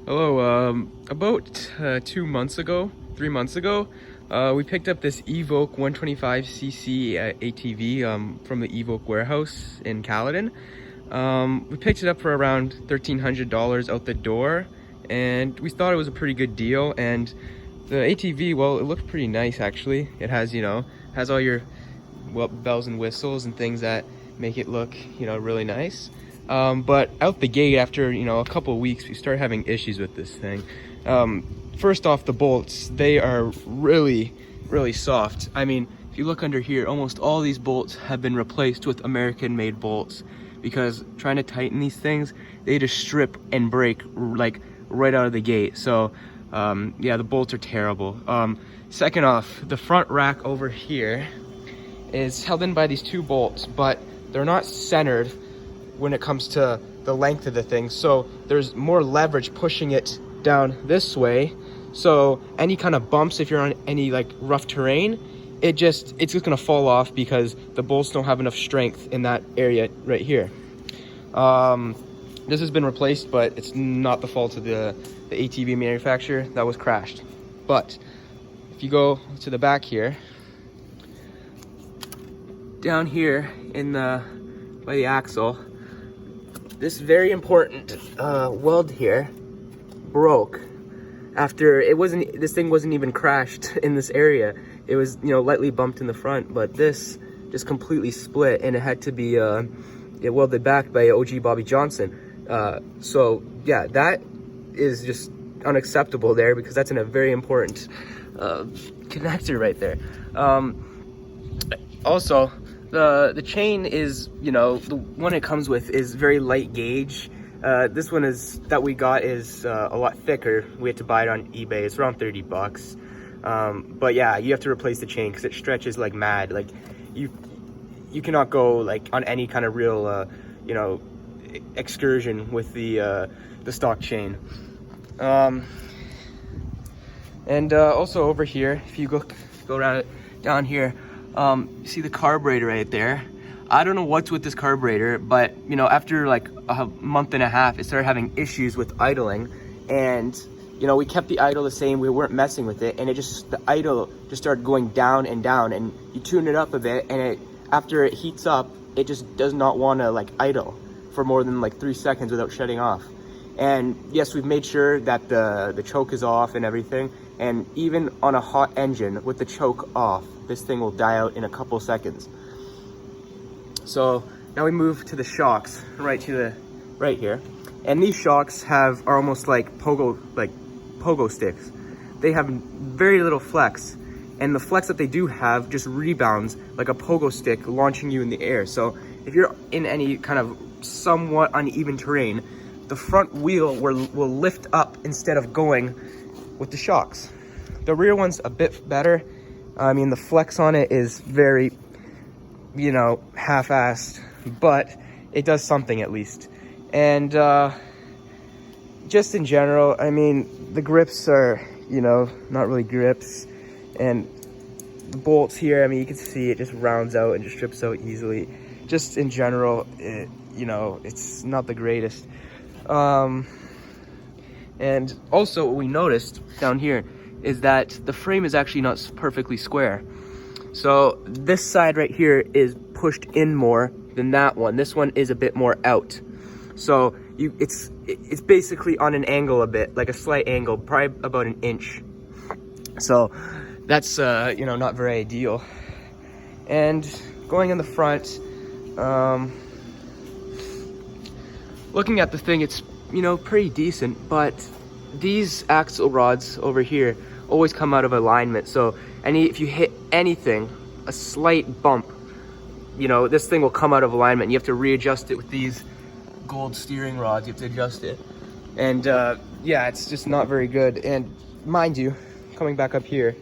Hello, about 2 months ago, 3 months ago, we picked up this Evoque 125cc ATV from the Evoque warehouse in Caledon. We picked it up for around $1,300 out the door, and we thought it was a pretty good deal. And the ATV, well, it looked pretty nice actually. It has, has all your bells and whistles and things that make it look, really nice. But out the gate, after a couple of weeks, we started having issues with this thing. First off, the bolts, they are really soft. I mean, if you look under here, almost all these bolts have been replaced with American made bolts, because trying to tighten these things, they just strip and break like right out of the gate. So yeah, the bolts are terrible. Second off, the front rack over here is held in by these two bolts, but they're not centered when it comes to the length of the thing. So there's more leverage pushing it down this way. So any kind of bumps, if you're on any like rough terrain, it's just gonna fall off because the bolts don't have enough strength in that area right here. This has been replaced, but it's not the fault of the ATV manufacturer. That was crashed. But if you go to the back here, down here in by the axle, this very important weld here broke after this thing wasn't even crashed in this area. It was lightly bumped in the front, but this just completely split, and it had to be welded back by OG Bobby Johnson. So yeah, that is just unacceptable there, because that's a very important connector right there. Also, the chain is, the one it comes with is very light gauge. This one that we got is a lot thicker. We had to buy it on eBay. It's around 30 bucks. But yeah, you have to replace the chain because it stretches like mad. Like you cannot go like on any kind of real excursion with the stock chain. And also over here, if you go around it down here, you see the carburetor right there. I don't know what's with this carburetor, but after like a month and a half, it started having issues with idling, and we kept the idle the same. We weren't messing with it, and the idle just started going down and down. And you tune it up a bit, and after it heats up, it just does not want to like idle for more than like 3 seconds without shutting off. And yes, we've made sure that the choke is off and everything. And even on a hot engine with the choke off, this thing will die out in a couple seconds. So now we move to the shocks, right here. And these shocks are almost like pogo sticks. They have very little flex, and the flex that they do have just rebounds like a pogo stick launching you in the air. So if you're in any kind of somewhat uneven terrain, the front wheel will lift up instead of going with the shocks. The rear one's a bit better. I mean, the flex on it is very, half-assed, but it does something at least. And just in general, I mean, the grips are, not really grips. And the bolts here, I mean, you can see it just rounds out and just strips out easily. Just in general, it's not the greatest. And also what we noticed down here is that the frame is actually not perfectly square. So this side right here is pushed in more than that one. This one is a bit more out. So it's basically on an angle a bit, like a slight angle, probably about an inch. So that's not very ideal. And going in the front, looking at the thing, it's pretty decent, but these axle rods over here always come out of alignment. So if you hit anything, a slight bump, this thing will come out of alignment. You have to readjust it with these gold steering rods. You have to adjust it, and yeah, it's just not very good. And mind you, coming back up here,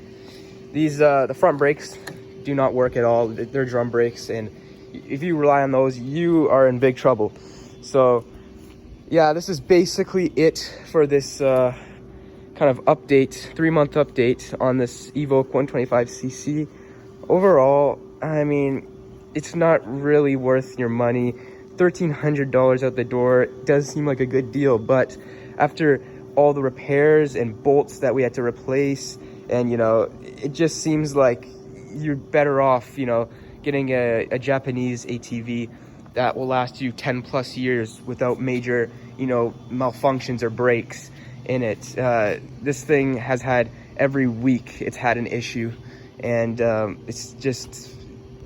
these the front brakes do not work at all. They're drum brakes, and if you rely on those, you are in big trouble. So yeah, this is basically it for this kind of update, 3-month update on this Evoque 125cc. Overall, I mean, it's not really worth your money. $1,300 out the door does seem like a good deal, but after all the repairs and bolts that we had to replace. And, you know, it just seems like you're better off, you know, getting a Japanese ATV that will last you 10 plus years without major, you know, malfunctions or breaks in it. This thing has had, every week it's had an issue, and it's just,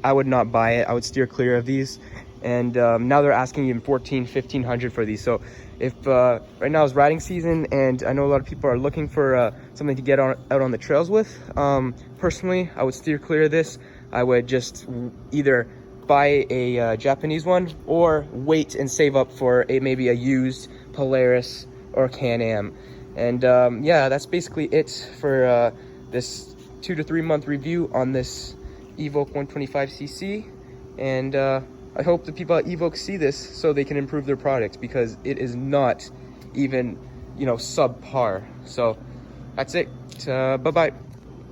I would not buy it. I would steer clear of these. And now they're asking you $1,400-1,500 for these. So if right now is riding season, and I know a lot of people are looking for something to get out on the trails with, personally, I would steer clear of this. I would just either buy a Japanese one, or wait and save up for maybe a used Polaris or Can-Am. And yeah, that's basically it for this 2 to 3 month review on this Evoque 125cc. And I hope the people at Evoque see this so they can improve their products, because it is not even, you know, subpar. So that's it. Bye-bye.